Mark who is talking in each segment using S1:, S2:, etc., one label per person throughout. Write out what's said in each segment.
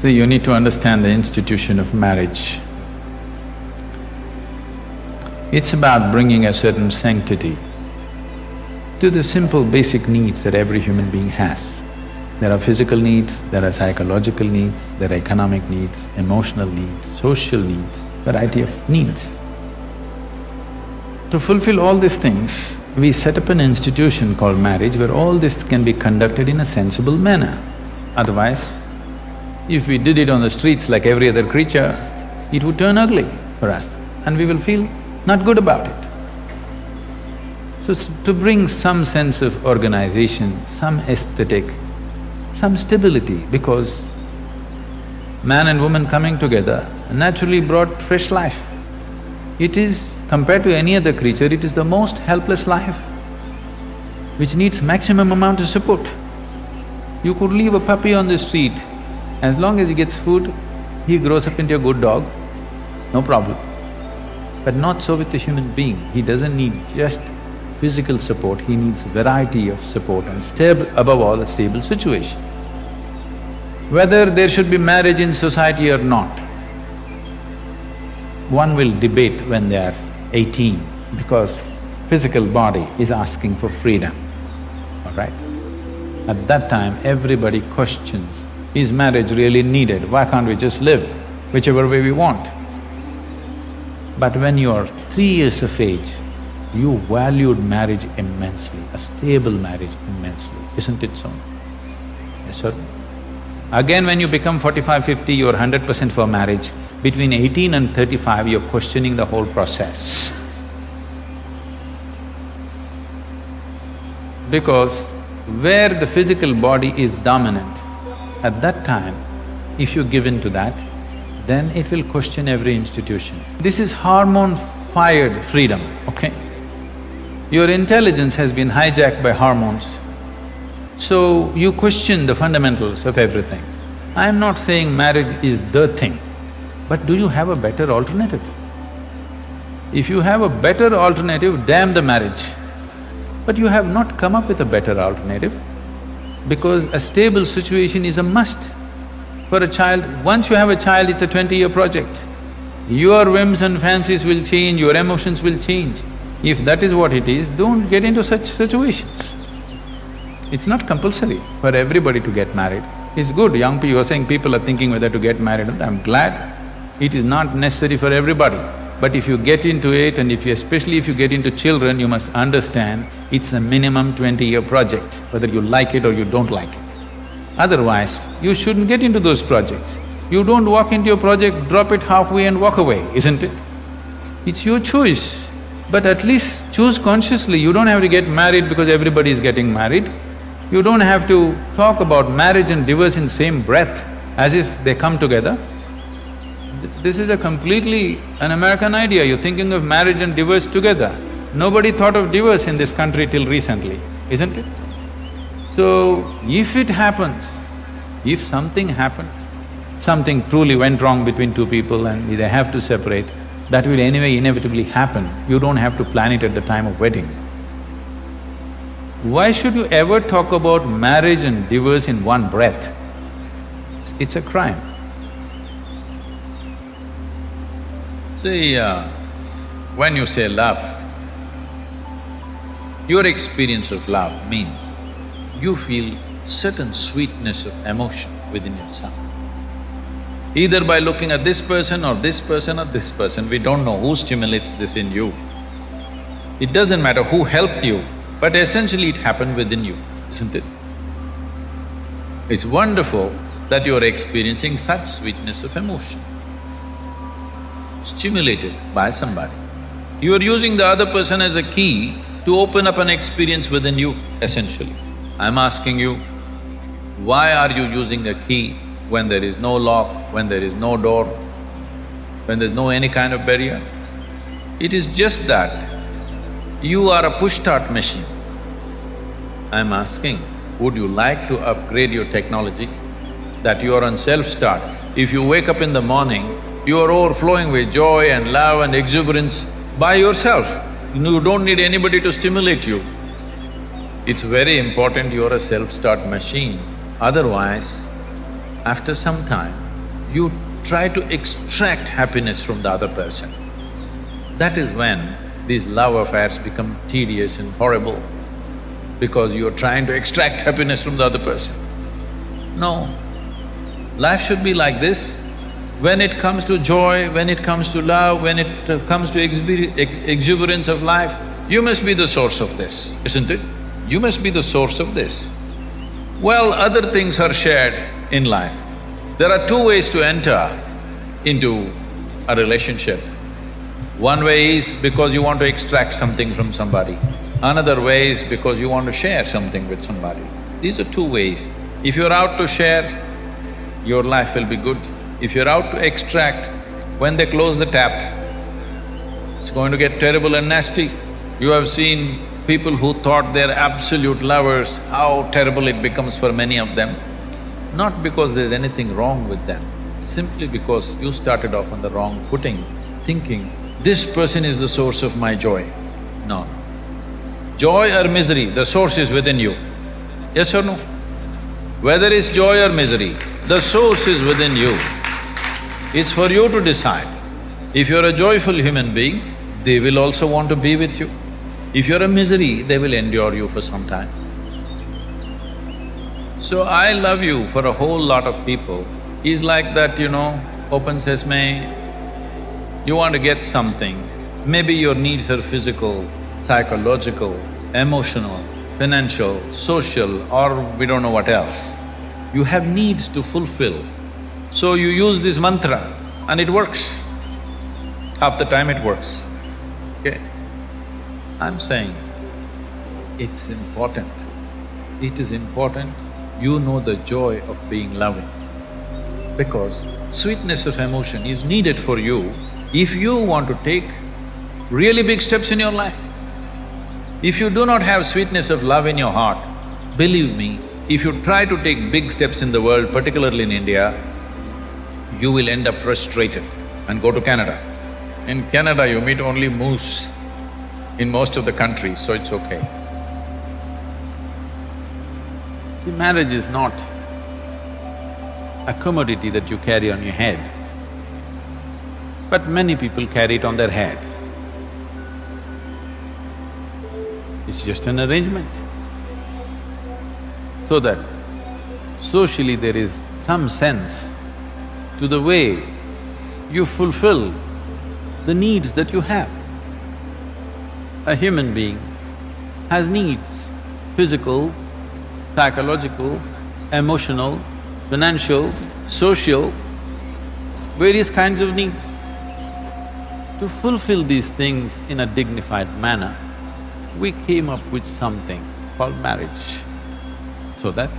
S1: So you need to understand the institution of marriage. It's about bringing a certain sanctity to the simple basic needs that every human being has. There are physical needs, there are psychological needs, there are economic needs, emotional needs, social needs, variety of needs. To fulfill all these things, we set up an institution called marriage where all this can be conducted in a sensible manner. Otherwise, if we did it on the streets like every other creature, it would turn ugly for us and we will feel not good about it. So to bring some sense of organization, some aesthetic, some stability, because man and woman coming together naturally brought fresh life. It is, compared to any other creature, it is the most helpless life, which needs maximum amount of support. You could leave a puppy on the street, as long as he gets food, he grows up into a good dog, no problem. But not so with a human being. He doesn't need just physical support, he needs variety of support and stable, above all, a stable situation. Whether there should be marriage in society or not, one will debate when they are 18, because physical body is asking for freedom, all right? At that time, everybody questions, is marriage really needed? Why can't we just live whichever way we want? But when you are 3 years of age, you valued marriage immensely, a stable marriage immensely, isn't it so? Yes, sir? Again, when you become 45, 50, you're 100% for marriage. Between 18 and 35, you're questioning the whole process. Because where the physical body is dominant, at that time, if you give in to that, then it will question every institution. This is hormone-fired freedom, okay? Your intelligence has been hijacked by hormones, so you question the fundamentals of everything. I'm not saying marriage is the thing, but do you have a better alternative? If you have a better alternative, damn the marriage. But you have not come up with a better alternative, because a stable situation is a must. For a child, once you have a child, it's a 20-year project. Your whims and fancies will change, your emotions will change. If that is what it is, don't get into such situations. It's not compulsory for everybody to get married. It's good, young people, you're saying people are thinking whether to get married, and I'm glad. It is not necessary for everybody. But if you get into it, and especially if you get into children, you must understand it's a minimum 20-year project, whether you like it or you don't like it. Otherwise, you shouldn't get into those projects. You don't walk into your project, drop it halfway and walk away, isn't it? It's your choice, but at least choose consciously. You don't have to get married because everybody is getting married. You don't have to talk about marriage and divorce in same breath as if they come together. This is a completely an American idea, you're thinking of marriage and divorce together. Nobody thought of divorce in this country till recently, isn't it? So, if it happens, if something happens, something truly went wrong between two people and they have to separate, that will anyway inevitably happen. You don't have to plan it at the time of wedding. Why should you ever talk about marriage and divorce in one breath? It's a crime. See, when you say love, your experience of love means you feel certain sweetness of emotion within yourself. Either by looking at this person or this person or this person, we don't know who stimulates this in you. It doesn't matter who helped you, but essentially it happened within you, isn't it? It's wonderful that you're experiencing such sweetness of emotion, stimulated by somebody. You are using the other person as a key to open up an experience within you, essentially. I'm asking you, why are you using a key when there is no lock, when there is no door, when there's no any kind of barrier? It is just that you are a push-start machine. I'm asking, would you like to upgrade your technology that you are on self-start? If you wake up in the morning, you are overflowing with joy and love and exuberance by yourself. You don't need anybody to stimulate you. It's very important you're a self-start machine. Otherwise, after some time, you try to extract happiness from the other person. That is when these love affairs become tedious and horrible, because you're trying to extract happiness from the other person. No, life should be like this. When it comes to joy, when it comes to love, when it comes to exuberance of life, you must be the source of this, isn't it? You must be the source of this. Well, other things are shared in life. There are two ways to enter into a relationship. One way is because you want to extract something from somebody. Another way is because you want to share something with somebody. These are two ways. If you're out to share, your life will be good. If you're out to extract, when they close the tap, it's going to get terrible and nasty. You have seen people who thought they're absolute lovers, how terrible it becomes for many of them. Not because there's anything wrong with them, simply because you started off on the wrong footing, thinking, this person is the source of my joy. No. Joy or misery, the source is within you. Yes or no? Whether it's joy or misery, the source is within you. It's for you to decide. If you're a joyful human being, they will also want to be with you. If you're a misery, they will endure you for some time. So, I love you for a whole lot of people is like that, open sesame, you want to get something, maybe your needs are physical, psychological, emotional, financial, social, or we don't know what else. You have needs to fulfill. So you use this mantra and it works. Half the time it works, okay? I'm saying, it's important. It is important you know the joy of being loving, because sweetness of emotion is needed for you if you want to take really big steps in your life. If you do not have sweetness of love in your heart, believe me, if you try to take big steps in the world, particularly in India, you will end up frustrated and go to Canada. In Canada, you meet only moose in most of the countries, so it's okay. See, marriage is not a commodity that you carry on your head, but many people carry it on their head. It's just an arrangement, so that socially there is some sense to the way you fulfill the needs that you have. A human being has needs, physical, psychological, emotional, financial, social, various kinds of needs. To fulfill these things in a dignified manner, we came up with something called marriage, so that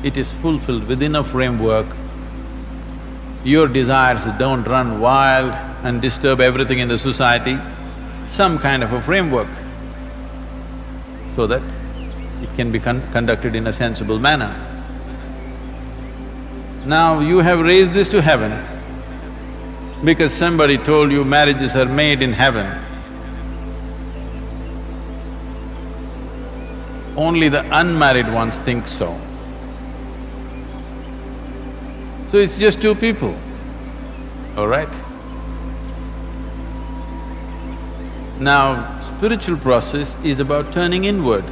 S1: it is fulfilled within a framework. Your desires don't run wild and disturb everything in the society, some kind of a framework, so that it can be conducted in a sensible manner. Now, you have raised this to heaven because somebody told you marriages are made in heaven. Only the unmarried ones think so. So it's just two people, all right? Now, spiritual process is about turning inward.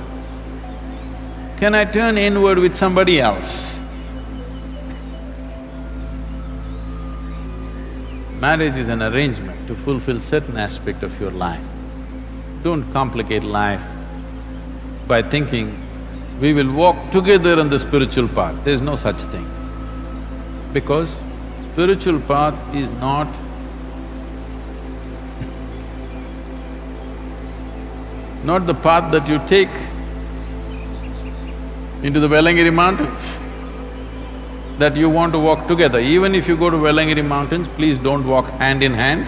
S1: Can I turn inward with somebody else? Marriage is an arrangement to fulfill certain aspect of your life. Don't complicate life by thinking, we will walk together on the spiritual path. There's no such thing. Because spiritual path is not the path that you take into the Velangiri mountains, that you want to walk together. Even if you go to Velangiri mountains, please don't walk hand in hand.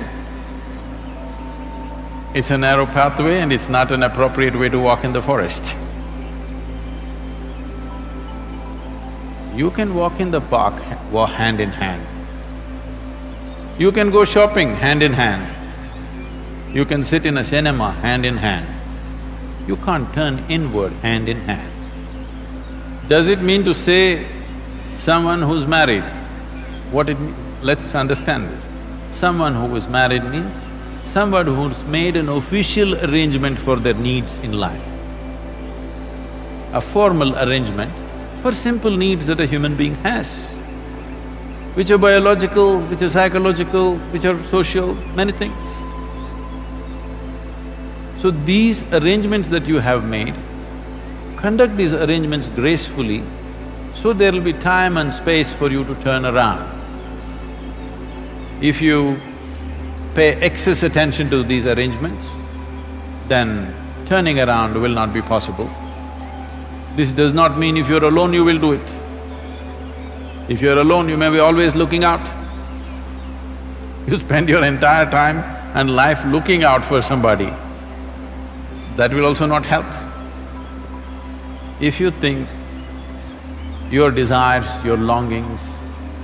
S1: It's a narrow pathway and it's not an appropriate way to walk in the forest. You can walk in the park hand in hand. You can go shopping hand in hand. You can sit in a cinema hand in hand. You can't turn inward hand in hand. Does it mean to say someone who's married, what it means? let's understand this. Someone who is married means someone who's made an official arrangement for their needs in life. A formal arrangement for simple needs that a human being has, which are biological, which are psychological, which are social, many things. So these arrangements that you have made, conduct these arrangements gracefully, so there will be time and space for you to turn around. If you pay excess attention to these arrangements, then turning around will not be possible. This does not mean if you're alone, you will do it. If you're alone, you may be always looking out. You spend your entire time and life looking out for somebody, that will also not help. If you think your desires, your longings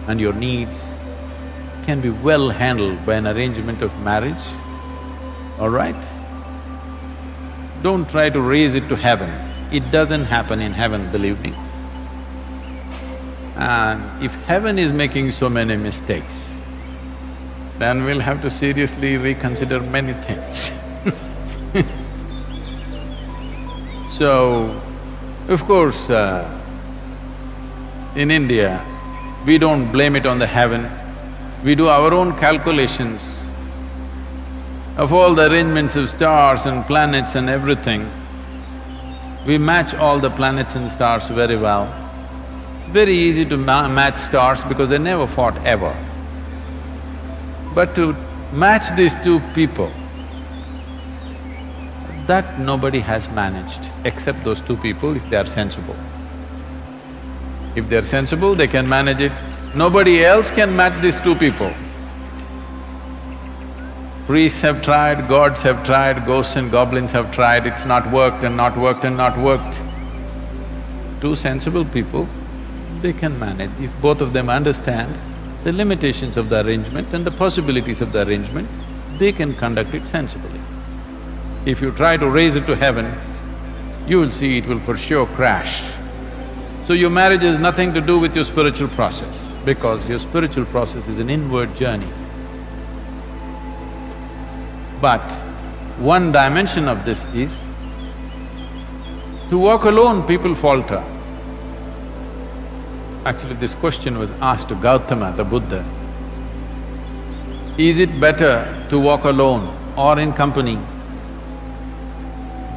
S1: and your needs can be well handled by an arrangement of marriage, all right? Don't try to raise it to heaven. It doesn't happen in heaven, believe me. And if heaven is making so many mistakes, then we'll have to seriously reconsider many things. So, of course, in India, we don't blame it on the heaven. We do our own calculations of all the arrangements of stars and planets and everything. We match all the planets and stars very well. It's very easy to match stars because they never fought ever. But to match these two people, that nobody has managed except those two people if they are sensible. If they're sensible, they can manage it. Nobody else can match these two people. Priests have tried, gods have tried, ghosts and goblins have tried, it's not worked and not worked and not worked. Two sensible people, they can manage. If both of them understand the limitations of the arrangement and the possibilities of the arrangement, they can conduct it sensibly. If you try to raise it to heaven, you will see it will for sure crash. So your marriage has nothing to do with your spiritual process, because your spiritual process is an inward journey. But one dimension of this is, to walk alone, people falter. Actually, this question was asked to Gautama, the Buddha. Is it better to walk alone or in company?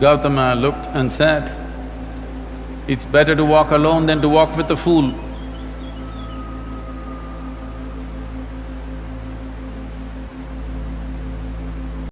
S1: Gautama looked and said, it's better to walk alone than to walk with a fool.